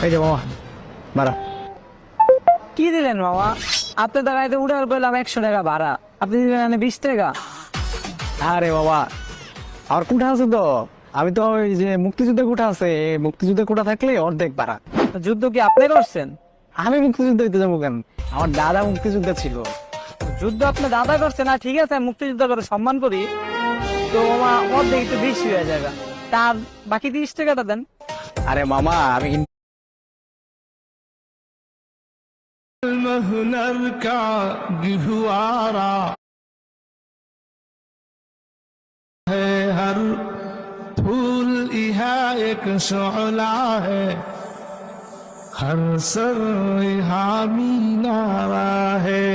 এই যে মামা বাড়া। কি দিলেন মামা? আপনার টাকাতে উঠার পেলাম 100 টাকা ভাড়া, আপনি দিলেন 20 টাকা। আরে বাবা আমার কুঠা আছে তো, আমি তো ওই যে মুক্তিযুদ্ধের কুঠা আছে, মুক্তিযুদ্ধের কুঠা থাকলে অর্ধেক ভাড়া। তো যুদ্ধ কি আপনি করছেন? আমি মুক্তিযুদ্ধ দিতে যাবো কেন? আমার দাদা মুক্তিযুদ্ধ ছিল। যুদ্ধ আপনার দাদা করছে না, ঠিক আছে, মুক্তিযুদ্ধ করে সম্মান করি, তো মামা অর্ধেক একটু বেশি হয়ে যায়, তার বাকি 30 টাকাটা দেন। আরে মামা আমি हुनर का गिहुआरा है, हर फूल यहाँ एक शोला है, हर सर यहाँ मीनारा है।